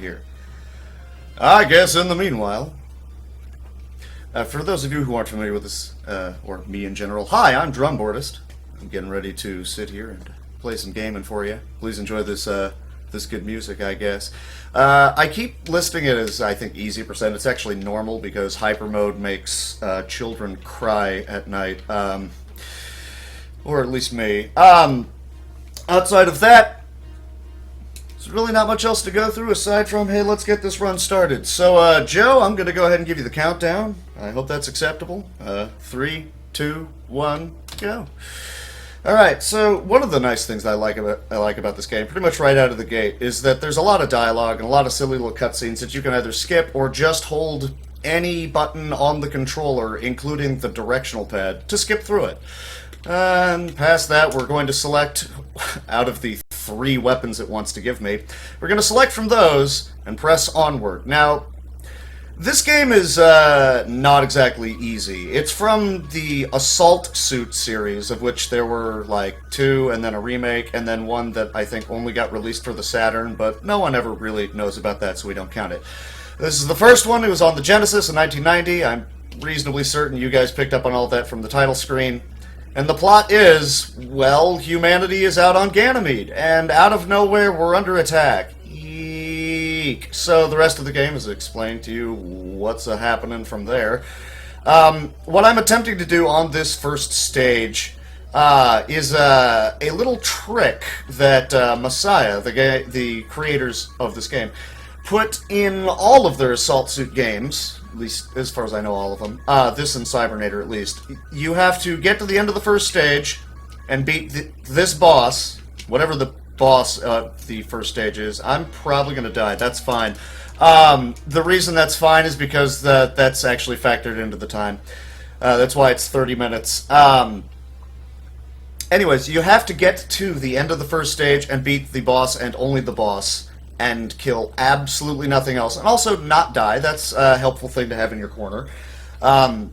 here. I guess in the meanwhile, for those of you who aren't familiar with this, or me in general, hi, I'm Drumboardist. I'm getting ready to sit here and play some gaming for you. Please enjoy this this good music, I guess. I keep listing it as, I think, easy percent. It's actually normal because hyper mode makes children cry at night. Or at least me. Outside of that, there's really not much else to go through aside from, hey, let's get this run started. So, Joe, I'm going to go ahead and give you the countdown. I hope that's acceptable. 3, 2, 1, go. Alright, so one of the nice things I like about this game, pretty much right out of the gate, is that there's a lot of dialogue and a lot of silly little cutscenes that you can either skip or just hold any button on the controller, including the directional pad, to skip through it. And past that, we're going to select, out of the 3 weapons it wants to give me, we're going to select from those and press onward. Now, this game is not exactly easy. It's from the Assault Suit series, of which there were like 2, and then a remake, and then one that I think only got released for the Saturn, but no one ever really knows about that, so we don't count it. This is the first one. It was on the Genesis in 1990. I'm reasonably certain you guys picked up on all that from the title screen. And the plot is, well, humanity is out on Ganymede, and out of nowhere we're under attack. Eek. So the rest of the game is explained to you what's happening from there. What I'm attempting to do on this first stage is a little trick that Messiah, the creators of this game, put in all of their Assault Suit games, at least as far as I know all of them, this and Cybernator at least. You have to get to the end of the first stage and beat this boss, whatever the boss the first stage is. I'm probably going to die, that's fine. The reason that's fine is because that's actually factored into the time. That's why it's 30 minutes. Anyways, you have to get to the end of the first stage and beat the boss and only the boss, and kill absolutely nothing else, and also not die. That's a helpful thing to have in your corner. And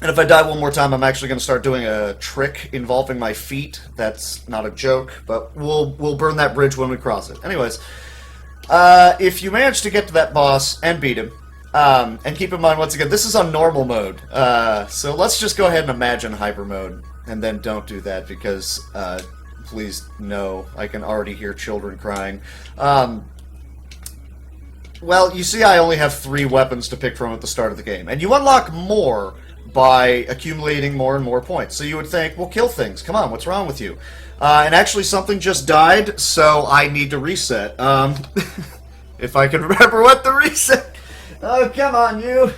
if I die one more time, I'm actually going to start doing a trick involving my feet. That's not a joke, but we'll burn that bridge when we cross it. Anyways, if you manage to get to that boss and beat him, and keep in mind, once again, this is on normal mode, so let's just go ahead and imagine hyper mode, and then don't do that, because, please, no, I can already hear children crying. Well, you see I only have 3 weapons to pick from at the start of the game, and you unlock more by accumulating more and more points. So you would think, well, kill things, come on, what's wrong with you? And actually something just died, so I need to reset. If I can remember what the reset... Oh, come on, you!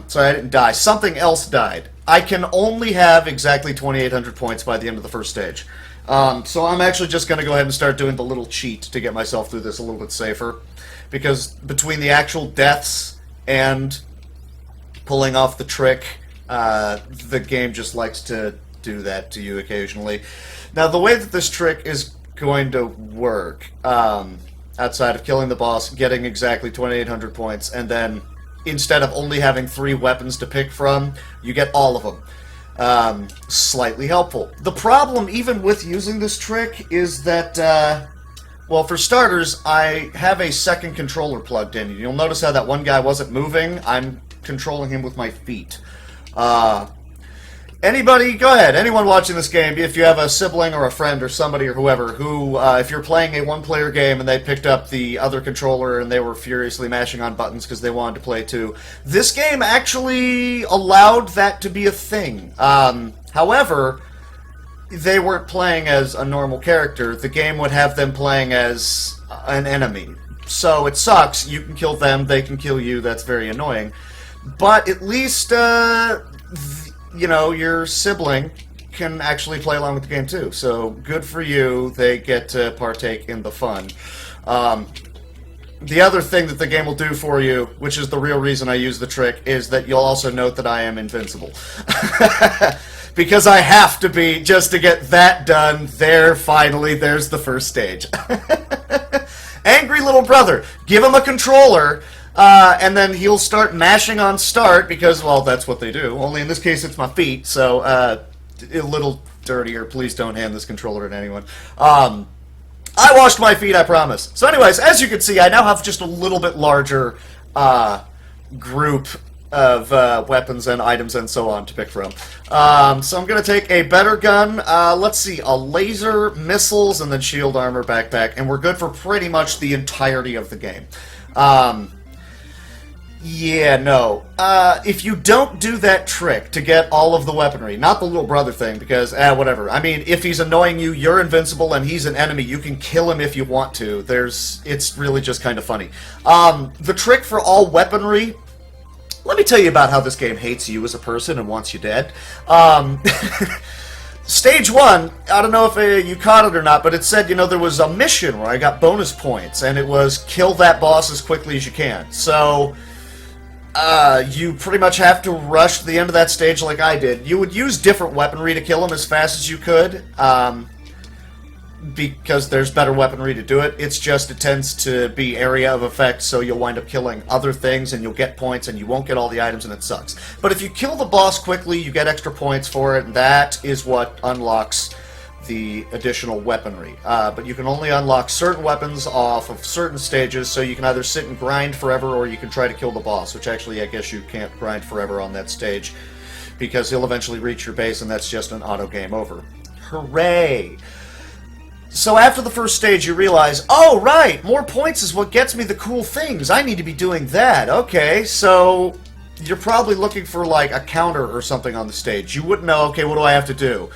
Sorry, I didn't die. Something else died. I can only have exactly 2,800 points by the end of the first stage. So I'm actually just going to go ahead and start doing the little cheat to get myself through this a little bit safer. Because between the actual deaths and pulling off the trick, the game just likes to do that to you occasionally. Now, the way that this trick is going to work, outside of killing the boss, getting exactly 2,800 points, and then instead of only having 3 weapons to pick from, you get all of them. Slightly helpful. The problem, even with using this trick, is that, well, for starters, I have a second controller plugged in. You'll notice how that one guy wasn't moving. I'm controlling him with my feet. Anybody, go ahead. Anyone watching this game, if you have a sibling or a friend or somebody or whoever who, if you're playing a one-player game and they picked up the other controller and they were furiously mashing on buttons because they wanted to play too, this game actually allowed that to be a thing. However, they weren't playing as a normal character. The game would have them playing as an enemy. So it sucks. You can kill them, they can kill you. That's very annoying. But at least, you know, your sibling can actually play along with the game too. So good for you. They get to partake in the fun. The other thing that the game will do for you, which is the real reason I use the trick, is that you'll also note that I am invincible. Because I have to be, just to get that done. There, finally, there's the first stage. Angry little brother. Give him a controller, and then he'll start mashing on start, because, well, that's what they do. Only in this case, it's my feet, so, a little dirtier. Please don't hand this controller to anyone. I washed my feet, I promise. So anyways, as you can see, I now have just a little bit larger group of weapons and items and so on to pick from. So I'm going to take a better gun, let's see, a laser, missiles, and then shield armor backpack, and we're good for pretty much the entirety of the game. Yeah, no. If you don't do that trick to get all of the weaponry, not the little brother thing, because, whatever. I mean, if he's annoying you, you're invincible, and he's an enemy, you can kill him if you want to. It's really just kind of funny. The trick for all weaponry, let me tell you about how this game hates you as a person and wants you dead. Stage 1, I don't know if you caught it or not, but it said, there was a mission where I got bonus points, and it was kill that boss as quickly as you can. So you pretty much have to rush to the end of that stage like I did. You would use different weaponry to kill him as fast as you could, because there's better weaponry to do it. It's just it tends to be area of effect, so you'll wind up killing other things, and you'll get points, and you won't get all the items, and it sucks. But if you kill the boss quickly, you get extra points for it, and that is what unlocks the additional weaponry. But you can only unlock certain weapons off of certain stages, so you can either sit and grind forever, or you can try to kill the boss, which actually I guess you can't grind forever on that stage, because he'll eventually reach your base, and that's just an auto game over. Hooray! So after the first stage, you realize, oh, right, more points is what gets me the cool things. I need to be doing that. Okay, so you're probably looking for, like, a counter or something on the stage. You wouldn't know, okay, what do I have to do?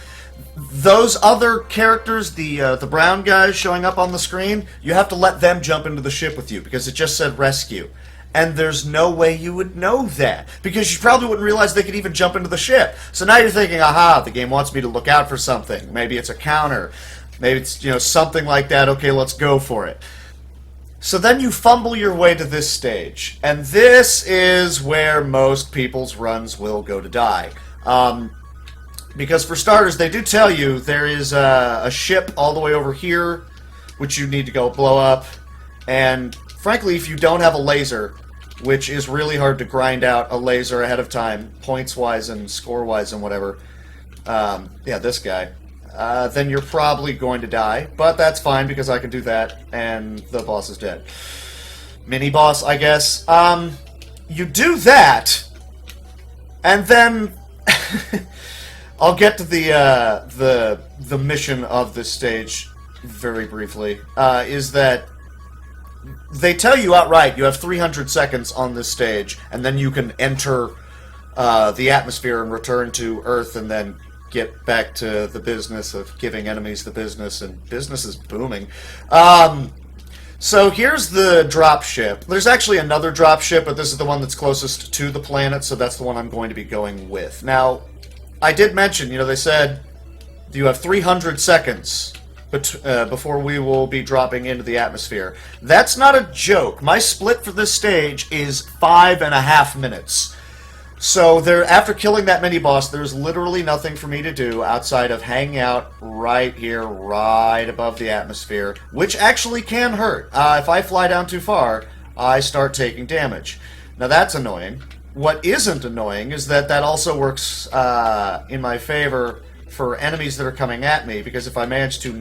Those other characters, the brown guys showing up on the screen, you have to let them jump into the ship with you, because it just said rescue. And there's no way you would know that, because you probably wouldn't realize they could even jump into the ship. So now you're thinking, aha, the game wants me to look out for something. Maybe it's a counter. Maybe it's, something like that. Okay, let's go for it. So then you fumble your way to this stage. And this is where most people's runs will go to die. Because for starters, they do tell you there is a ship all the way over here, which you need to go blow up. And frankly, if you don't have a laser, which is really hard to grind out a laser ahead of time, points-wise and score-wise and whatever, yeah, this guy, then you're probably going to die. But that's fine, because I can do that, and the boss is dead. Mini-boss, I guess. You do that, and then I'll get to the mission of this stage very briefly, is that they tell you outright you have 300 seconds on this stage, and then you can enter the atmosphere and return to Earth, and then get back to the business of giving enemies the business, and business is booming. So here's the drop ship. There's actually another drop ship, but this is the one that's closest to the planet, so that's the one I'm going to be going with. Now, I did mention, they said you have 300 seconds before we will be dropping into the atmosphere. That's not a joke. My split for this stage is 5.5 minutes. So after killing that mini-boss, there's literally nothing for me to do outside of hang out right here, right above the atmosphere, which actually can hurt. If I fly down too far, I start taking damage. Now that's annoying. What isn't annoying is that also works in my favor for enemies that are coming at me, because if I manage to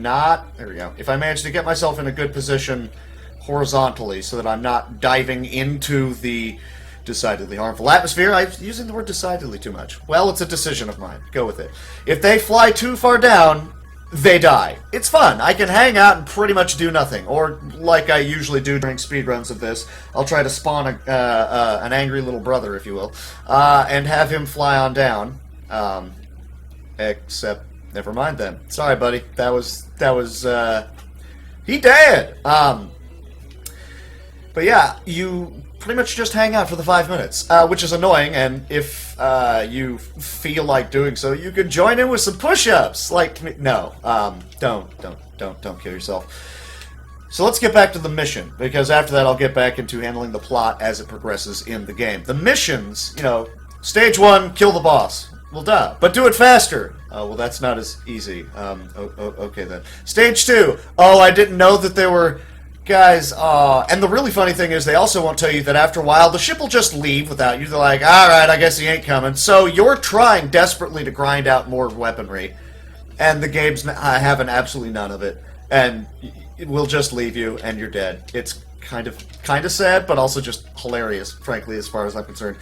if I manage to get myself in a good position horizontally so that I'm not diving into the decidedly harmful atmosphere. I'm using the word decidedly too much. Well, it's a decision of mine. Go with it. If they fly too far down, they die. It's fun. I can hang out and pretty much do nothing. Or, like I usually do during speedruns of this, I'll try to spawn an angry little brother, if you will, and have him fly on down. Except, never mind then. Sorry, buddy. That was, he dead! But yeah, you pretty much just hang out for the 5 minutes, which is annoying, and if you feel like doing so, you can join in with some push-ups. Like, no, don't kill yourself. So let's get back to the mission, because after that I'll get back into handling the plot as it progresses in the game. The missions, stage 1, kill the boss. Well, duh, but do it faster. Oh, well, that's not as easy. Okay then. Stage 2, oh, I didn't know that there were guys, and the really funny thing is they also won't tell you that after a while the ship will just leave without you. They're like, alright, I guess he ain't coming. So you're trying desperately to grind out more weaponry, and the game's having absolutely none of it. And it will just leave you and you're dead. It's kind of sad, but also just hilarious, frankly, as far as I'm concerned.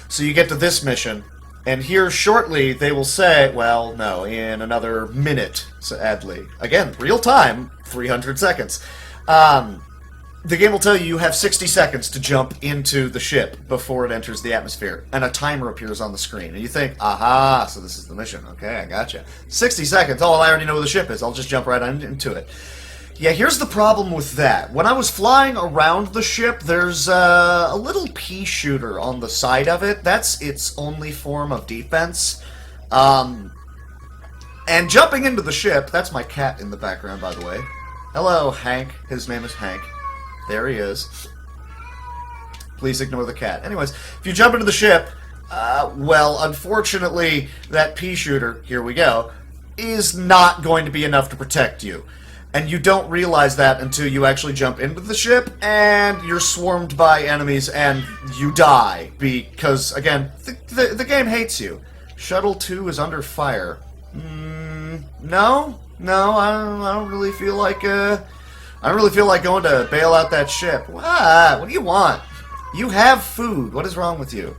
So you get to this mission, and here shortly they will say, well, no, in another minute, sadly. Again, real time, 300 seconds. The game will tell you you have 60 seconds to jump into the ship before it enters the atmosphere, and a timer appears on the screen. And you think, aha, so this is the mission. Okay, I gotcha. 60 seconds. Oh, well, I already know where the ship is. I'll just jump right into it. Yeah, here's the problem with that. When I was flying around the ship, there's a little pea shooter on the side of it. That's its only form of defense. And jumping into the ship, that's my cat in the background, by the way. Hello, Hank. His name is Hank. There he is. Please ignore the cat. Anyways, if you jump into the ship, well, unfortunately, that pea shooter, here we go, is not going to be enough to protect you. And you don't realize that until you actually jump into the ship, and you're swarmed by enemies, and you die. Because, again, the game hates you. Shuttle 2 is under fire. No, I don't really feel like, I don't really feel like going to bail out that ship. What do you want? You have food. What is wrong with you?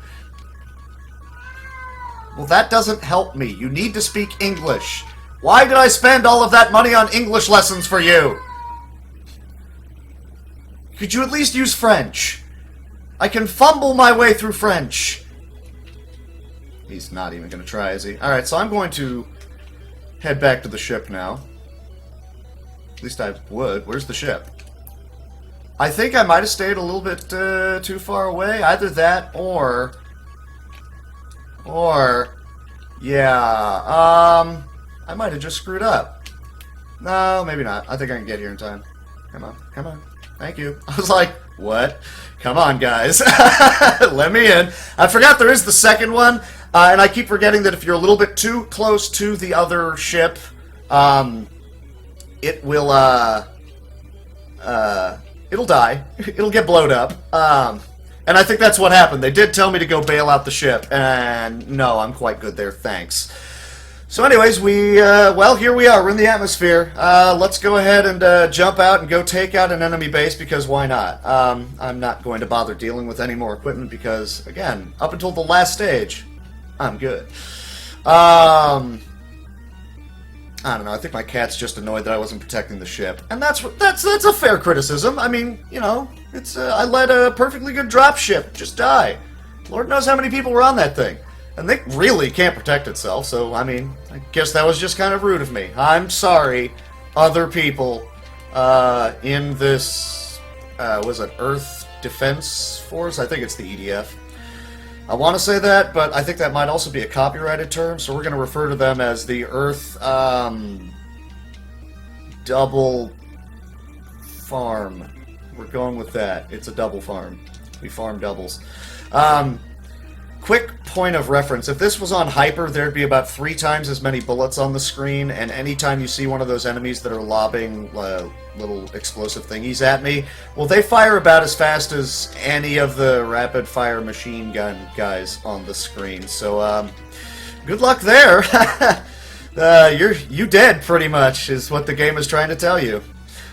Well, that doesn't help me. You need to speak English. Why did I spend all of that money on English lessons for you? Could you at least use French? I can fumble my way through French. He's not even going to try, is he? Alright, so I'm going to head back to the ship now. At least I would. Where's the ship? I think I might have stayed a little bit too far away. Either that or... yeah, I might have just screwed up. No, maybe not. I think I can get here in time. Come on. Thank you. I was like, what? Come on, guys. Let me in. I forgot there is the second one, and I keep forgetting that if you're a little bit too close to the other ship, it will, it'll die. It'll get blowed up. And I think that's what happened. They did tell me to go bail out the ship, and no, I'm quite good there, thanks. So anyways, well, here we are. We're in the atmosphere. Let's go ahead and jump out and go take out an enemy base, because why not? I'm not going to bother dealing with any more equipment because, again, up until the last stage, I'm good. I don't know, I think my cat's just annoyed that I wasn't protecting the ship. And that's a fair criticism. I mean, you know, it's I let a perfectly good dropship just die. Lord knows how many people were on that thing. And they really can't protect itself, so, I mean, I guess that was just kind of rude of me. I'm sorry, other people in this, was it Earth Defense Force? I think it's the EDF. I want to say that, but I think that might also be a copyrighted term, so we're going to refer to them as the Earth, Double Farm. We're going with that. It's a double farm. We farm doubles. Quick point of reference. If this was on Hyper, there'd be about 3 times as many bullets on the screen, and anytime you see one of those enemies that are lobbing little explosive thingies at me, well, they fire about as fast as any of the rapid-fire machine gun guys on the screen. So, good luck there. You dead, pretty much, is what the game is trying to tell you.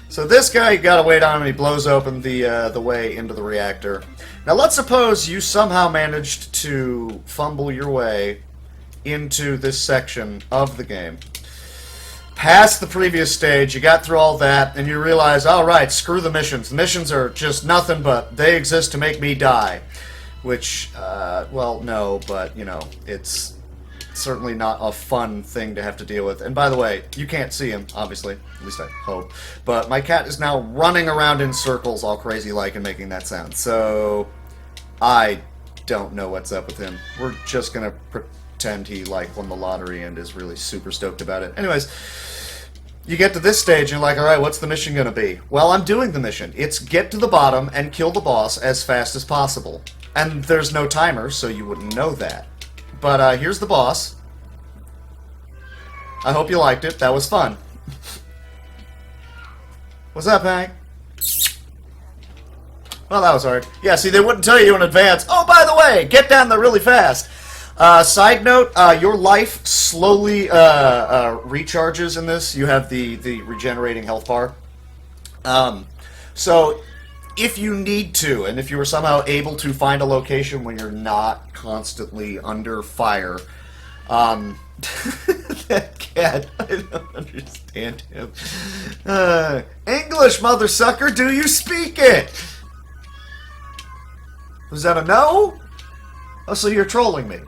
So this guy, you gotta wait on him, he blows open the way into the reactor. Now let's suppose you somehow managed to fumble your way into this section of the game. Past the previous stage, you got through all that, and you realize, alright, screw the missions. The missions are just nothing but they exist to make me die. Which, well, no, but, you know, it's certainly not a fun thing to have to deal with. And by the way, you can't see him, obviously. At least I hope. But my cat is now running around in circles all crazy-like and making that sound. So, I don't know what's up with him. We're just gonna pretend he, like, won the lottery and is really super stoked about it. Anyways, you get to this stage and you're like, alright, what's the mission gonna be? Well, I'm doing the mission. It's get to the bottom and kill the boss as fast as possible. And there's no timer, so you wouldn't know that. But here's the boss. I hope you liked it. That was fun. What's up, Hank? Well, that was hard. Yeah, see, they wouldn't tell you in advance. Oh, by the way, get down there really fast. Side note, your life slowly recharges in this. You have the regenerating health bar. So, if you need to, and if you were somehow able to find a location when you're not constantly under fire, that cat, I don't understand him. English, mother sucker, do you speak it? Was that a no? Oh, so you're trolling me.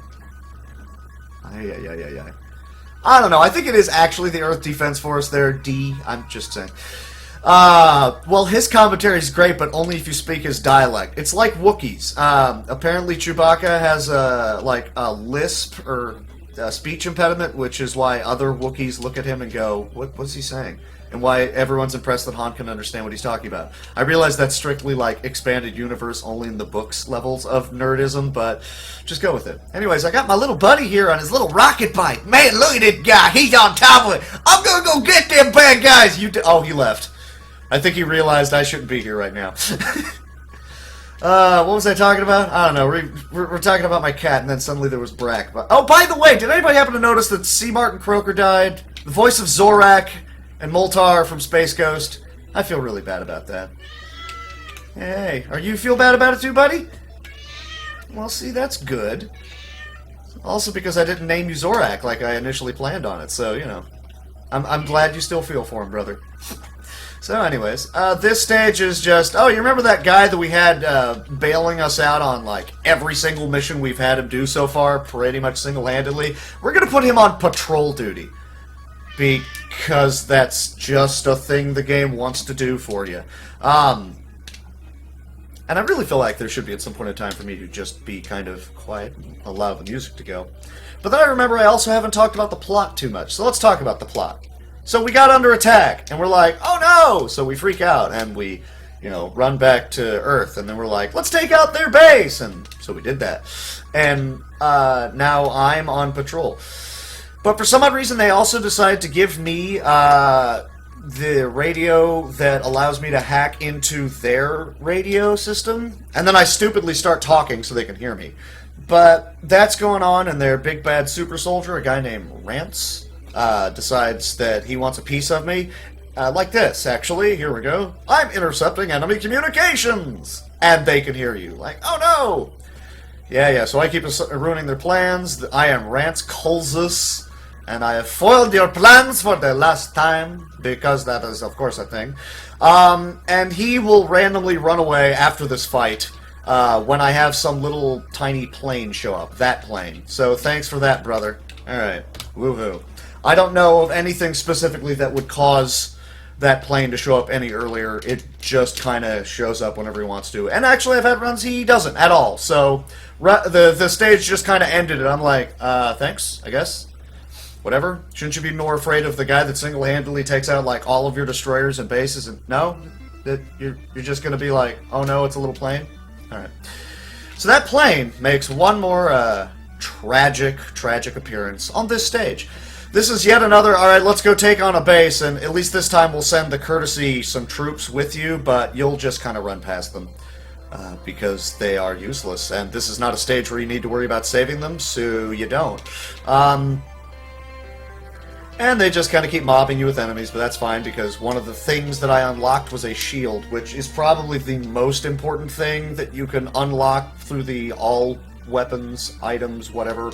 I don't know. I think it is actually the Earth Defense Force there, D. I'm just saying. Well, his commentary is great, but only if you speak his dialect. It's like Wookiees. Apparently Chewbacca has a lisp or a speech impediment, which is why other Wookiees look at him and go, what's he saying? And why everyone's impressed that Han can understand what he's talking about. I realize that's strictly like expanded universe, only in the books levels of nerdism, but just go with it. Anyways, I got my little buddy here on his little rocket bike. Man, look at this guy. He's on top of it. I'm gonna go get them bad guys. Oh, he left. I think he realized I shouldn't be here right now. What was I talking about? I don't know. We're talking about my cat, and then suddenly there was Brack. Oh, by the way, did anybody happen to notice that C. Martin Croker died? The voice of Zorak and Moltar from Space Ghost. I feel really bad about that. Hey, are you feel bad about it too, buddy? Well, see, that's good. Also because I didn't name you Zorak like I initially planned on it, so, you know. I'm glad you still feel for him, brother. So anyways, this stage is just... Oh, you remember that guy that we had bailing us out on, like, every single mission we've had him do so far, pretty much single-handedly? We're gonna put him on patrol duty. Because that's just a thing the game wants to do for you. And I really feel like there should be at some point in time for me to just be kind of quiet and allow the music to go. But then I remember I also haven't talked about the plot too much, so let's talk about the plot. So we got under attack, and we're like, oh no! So we freak out, and we, you know, run back to Earth, and then we're like, let's take out their base! And so we did that. And now I'm on patrol. But for some odd reason, they also decided to give me the radio that allows me to hack into their radio system. And then I stupidly start talking so they can hear me. But that's going on, and their big bad super soldier, a guy named Rance, decides that he wants a piece of me. Like this, actually. Here we go. I'm intercepting enemy communications! And they can hear you. Like, oh no! Yeah, so I keep ruining their plans. I am Rance Colzus. And I have foiled your plans for the last time, because that is, of course, a thing. And he will randomly run away after this fight when I have some little tiny plane show up. That plane. So thanks for that, brother. Alright. Woohoo. I don't know of anything specifically that would cause that plane to show up any earlier. It just kind of shows up whenever he wants to. And actually, I've had runs he doesn't at all. So the stage just kind of ended, and I'm like, thanks, I guess. Whatever. Shouldn't you be more afraid of the guy that single-handedly takes out, like, all of your destroyers and bases? And no? That you're just going to be like, oh no, it's a little plane? Alright. So that plane makes one more tragic appearance on this stage. This is yet another, alright, let's go take on a base, and at least this time we'll send the courtesy some troops with you, but you'll just kind of run past them. Because they are useless, and this is not a stage where you need to worry about saving them, so you don't. And they just kind of keep mobbing you with enemies, but that's fine, because one of the things that I unlocked was a shield, which is probably the most important thing that you can unlock through the all weapons, items, whatever,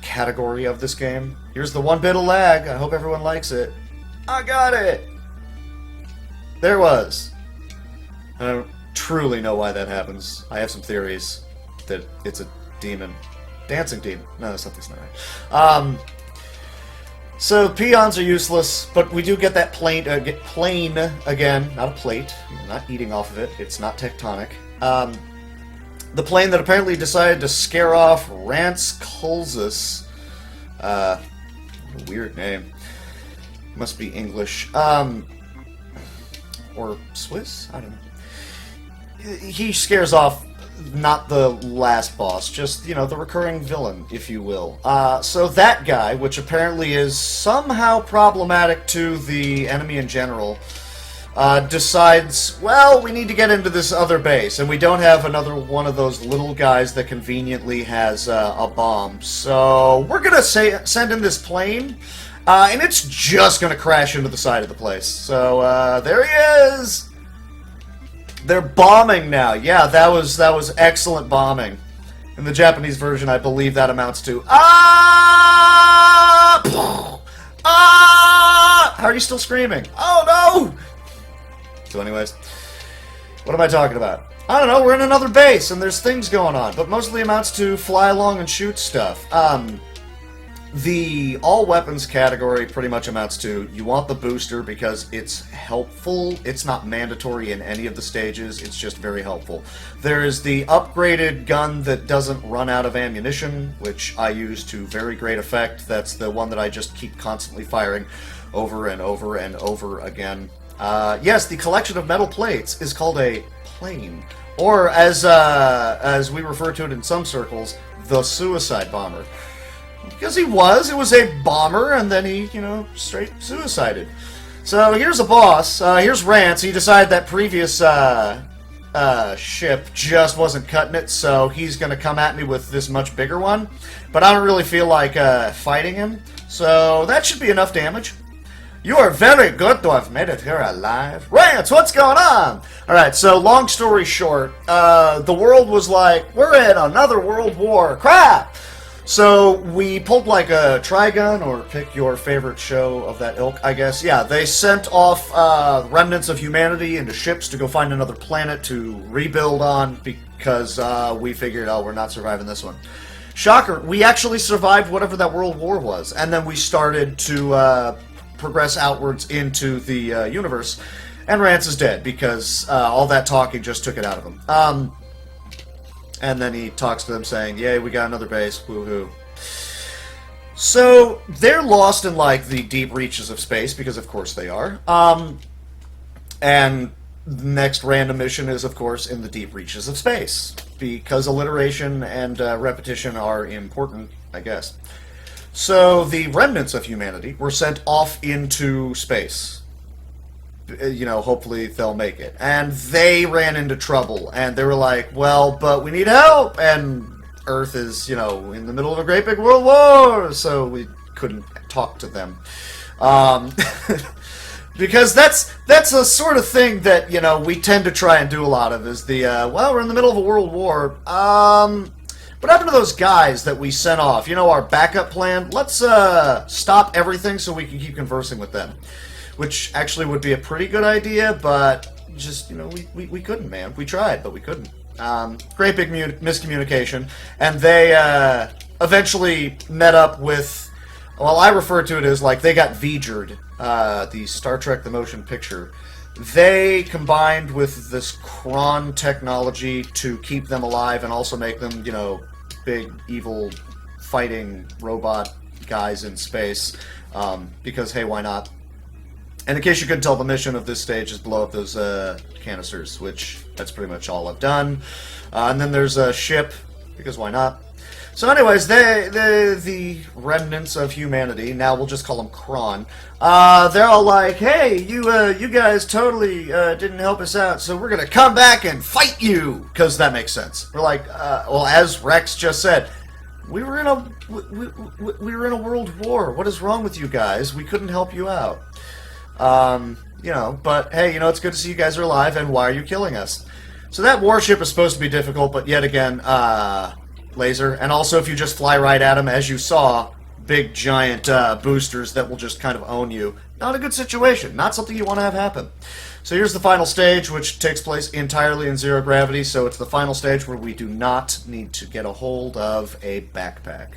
category of this game. Here's the one bit of lag. I hope everyone likes it. I got it! There it was. I don't truly know why that happens. I have some theories that it's a demon. Dancing demon. No, something's not right. So peons are useless, but we do get that plane again, not a plate. I'm not eating off of it. It's not tectonic. The plane that apparently decided to scare off Rance Colzus. Weird name. Must be English. Or Swiss? I don't know. He scares off not the last boss, just, you know, the recurring villain, if you will. So that guy, which apparently is somehow problematic to the enemy in general, decides, well, we need to get into this other base, and we don't have another one of those little guys that conveniently has a bomb. So we're gonna send in this plane, And it's just going to crash into the side of the place. So, there he is! They're bombing now. Yeah, that was excellent bombing. In the Japanese version, I believe that amounts to ah! Ah! How are you still screaming? Oh no! So anyways, what am I talking about? I don't know, we're in another base and there's things going on, but mostly amounts to fly along and shoot stuff. The all weapons category pretty much amounts to you want the booster because it's helpful. It's not mandatory in any of the stages. It's just very helpful. There is the upgraded gun that doesn't run out of ammunition, which I use to very great effect. That's the one that I just keep constantly firing over and over and over again. Yes, the collection of metal plates is called a plane, or as we refer to it in some circles, the suicide bomber. Because it was a bomber, and then he, straight suicided. So here's a boss. Here's Rance. He decided that previous ship just wasn't cutting it, so he's going to come at me with this much bigger one. But I don't really feel like fighting him, so that should be enough damage. You are very good to have made it here alive. Rance, what's going on? Alright, so long story short, the world was like, we're in another world war. Crap! So we pulled like a Trigun, or pick your favorite show of that ilk, I guess. Yeah, they sent off remnants of humanity into ships to go find another planet to rebuild on because we figured, oh, we're not surviving this one. Shocker, we actually survived whatever that world war was, and then we started to progress outwards into the universe, and Rance is dead because all that talking just took it out of him. And then he talks to them saying, yay, we got another base, woohoo. So, they're lost in, like, the deep reaches of space, because of course they are. And the next random mission is, of course, in the deep reaches of space, because alliteration and repetition are important, I guess. So, the remnants of humanity were sent off into space. Hopefully they'll make it. And they ran into trouble, and they were like, well, but we need help, and Earth is, in the middle of a great big world war, so we couldn't talk to them. Because that's a sort of thing that, we tend to try and do a lot of, is the, well, we're in the middle of a world war, what happened to those guys that we sent off? Our backup plan? Let's, stop everything so we can keep conversing with them. Which actually would be a pretty good idea, but just, we couldn't, man. We tried, but we couldn't. Great big miscommunication. And they eventually met up with, well, I refer to it as, like, they got V'd, the Star Trek The Motion Picture. They combined with this Kron technology to keep them alive and also make them, big, evil, fighting robot guys in space. Because, hey, why not? And in case you couldn't tell, the mission of this stage is blow up those canisters, which that's pretty much all I've done. And then there's a ship, because why not? So anyways, the remnants of humanity, now we'll just call them Kron, they're all like, hey, you guys totally didn't help us out, so we're going to come back and fight you, because that makes sense. We're like, well, as Rex just said, we were in a world war. What is wrong with you guys? We couldn't help you out. But hey, it's good to see you guys are alive, and why are you killing us? So that warship is supposed to be difficult, but yet again, laser, and also if you just fly right at them, as you saw, big giant boosters that will just kind of own you. Not a good situation, not something you want to have happen. So here's the final stage, which takes place entirely in zero gravity, so it's the final stage where we do not need to get a hold of a backpack.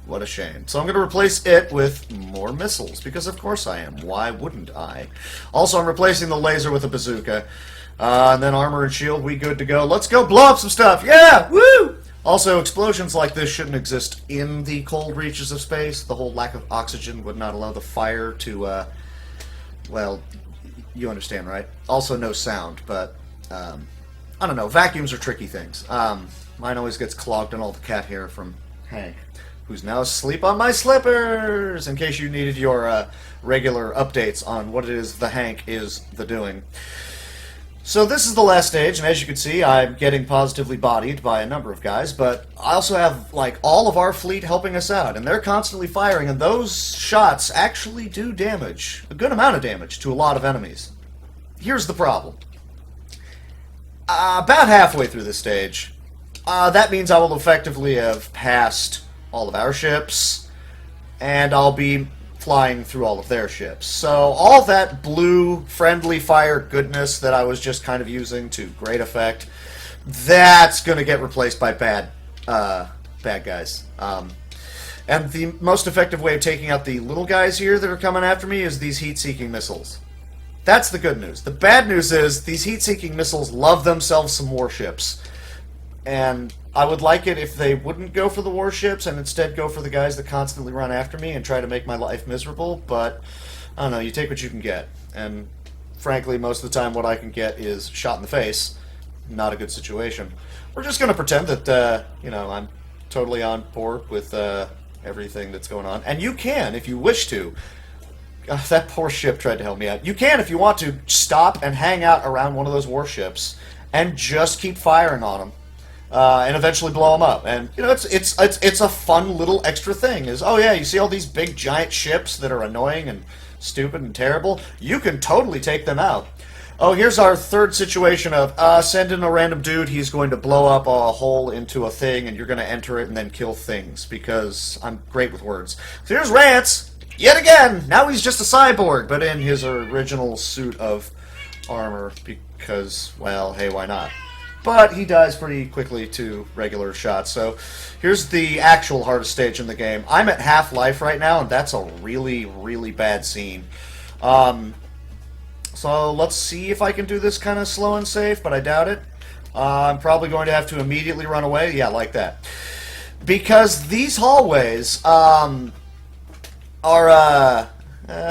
What a shame. So I'm going to replace it with more missiles, because of course I am. Why wouldn't I? Also, I'm replacing the laser with a bazooka. And then armor and shield, we good to go. Let's go blow up some stuff! Yeah! Woo! Also, explosions like this shouldn't exist in the cold reaches of space. The whole lack of oxygen would not allow the fire to, well, you understand, right? Also, no sound, but, I don't know. Vacuums are tricky things. Mine always gets clogged in all the cat hair from Hank, who's now asleep on my slippers, in case you needed your regular updates on what it is the Hank is the doing. So this is the last stage, and as you can see, I'm getting positively bodied by a number of guys, but I also have, like, all of our fleet helping us out, and they're constantly firing, and those shots actually do damage, a good amount of damage, to a lot of enemies. Here's the problem. About halfway through this stage, that means I will effectively have passed all of our ships, and I'll be flying through all of their ships. So all that blue friendly fire goodness that I was just kind of using to great effect, that's going to get replaced by bad guys. And the most effective way of taking out the little guys here that are coming after me is these heat-seeking missiles. That's the good news. The bad news is these heat-seeking missiles love themselves some warships. And I would like it if they wouldn't go for the warships and instead go for the guys that constantly run after me and try to make my life miserable, but I don't know, you take what you can get. And frankly, most of the time what I can get is shot in the face. Not a good situation. We're just going to pretend that, you know, I'm totally on board with everything that's going on. And you can, if you wish to. That poor ship tried to help me out. You can, if you want to, stop and hang out around one of those warships and just keep firing on them. And eventually blow them up. And, you know, it's a fun little extra thing. Is, oh yeah, you see all these big giant ships that are annoying and stupid and terrible? You can totally take them out. Oh, here's our third situation of, send in a random dude, he's going to blow up a hole into a thing, and you're going to enter it and then kill things, because I'm great with words. So here's Rance, yet again! Now he's just a cyborg, but in his original suit of armor, because, well, hey, why not? But he dies pretty quickly to regular shots. So here's the actual hardest stage in the game. I'm at half life right now, and that's a really, really bad scene. So let's see if I can do this kind of slow and safe, but I doubt it. I'm probably going to have to immediately run away. Yeah, like that. Because these hallways are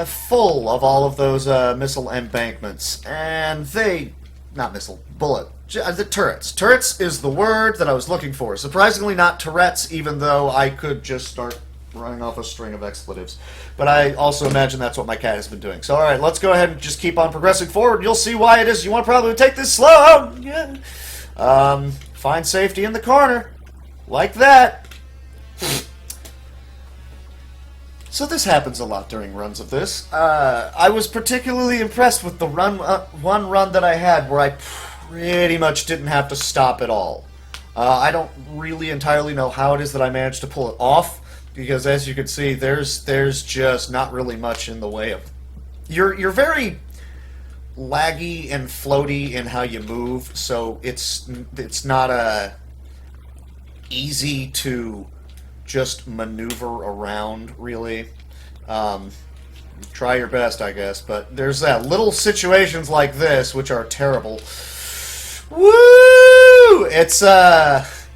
full of all of those missile embankments. And they... not missile, bullet. The turrets. Turrets is the word that I was looking for. Surprisingly not Tourette's, even though I could just start running off a string of expletives. But I also imagine that's what my cat has been doing. So alright, let's go ahead and just keep on progressing forward. You'll see why it is you want to probably take this slow. Yeah. Find safety in the corner. Like that. So this happens a lot during runs of this. I was particularly impressed with the one run that I had where I pretty much didn't have to stop at all. I don't really entirely know how it is that I managed to pull it off, because as you can see, there's just not really much in the way of... You're very laggy and floaty in how you move, so it's not easy to just maneuver around, really. Try your best, I guess, but there's little situations like this, which are terrible. Woo! It's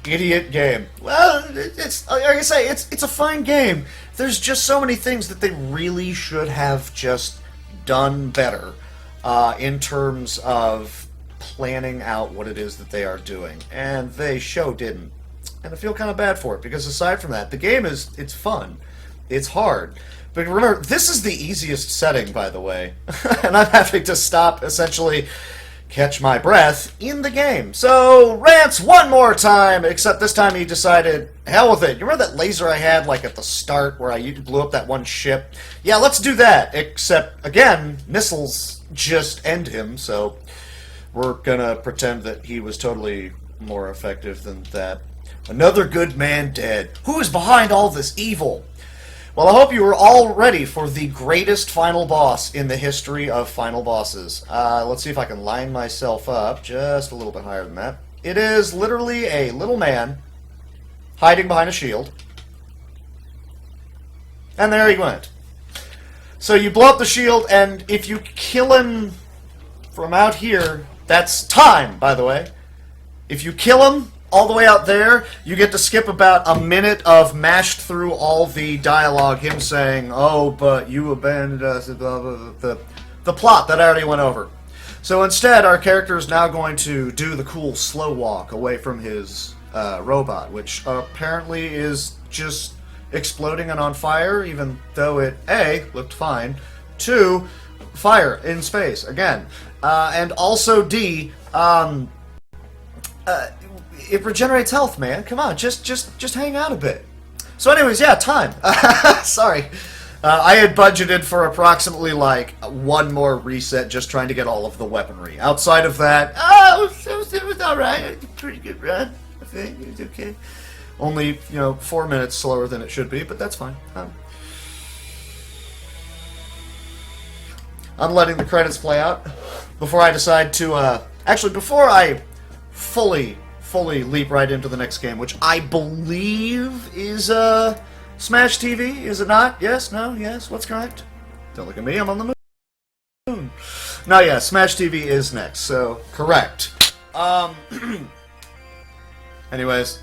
idiot game. Well, it's like I say, it's a fine game. There's just so many things that they really should have just done better in terms of planning out what it is that they are doing, and they didn't. And I feel kind of bad for it, because aside from that, the game it's fun. It's hard. But remember, this is the easiest setting, by the way. And I'm having to stop, essentially, catch my breath in the game. So, Rance one more time, except this time he decided, hell with it. You remember that laser I had, like, at the start, where I blew up that one ship? Yeah, let's do that. Except, again, missiles just end him, so we're gonna pretend that he was totally more effective than that. Another good man dead. Who is behind all this evil? Well, I hope you are all ready for the greatest final boss in the history of final bosses. Let's see if I can line myself up just a little bit higher than that. It is literally a little man hiding behind a shield. And there he went. So you blow up the shield, and if you kill him from out here, that's time, by the way. If you kill him all the way out there, you get to skip about a minute of mashed through all the dialogue, him saying, oh, but you abandoned us, blah, blah, blah, the plot that I already went over. So instead, our character is now going to do the cool slow walk away from his robot, which apparently is just exploding and on fire, even though it, A, looked fine, 2, fire in space again, and also D. It regenerates health, man. Come on, just hang out a bit. So, anyways, yeah, time. Sorry. I had budgeted for approximately, like, one more reset just trying to get all of the weaponry. Outside of that, it was alright. Pretty good run, I think. It was okay. Only, 4 minutes slower than it should be, but that's fine. I'm letting the credits play out before I decide to, actually, before I fully leap right into the next game, which I believe is, Smash TV, is it not? Yes, no, yes, what's correct? Don't look at me, I'm on the moon. No, yeah, Smash TV is next, so, correct. Anyways,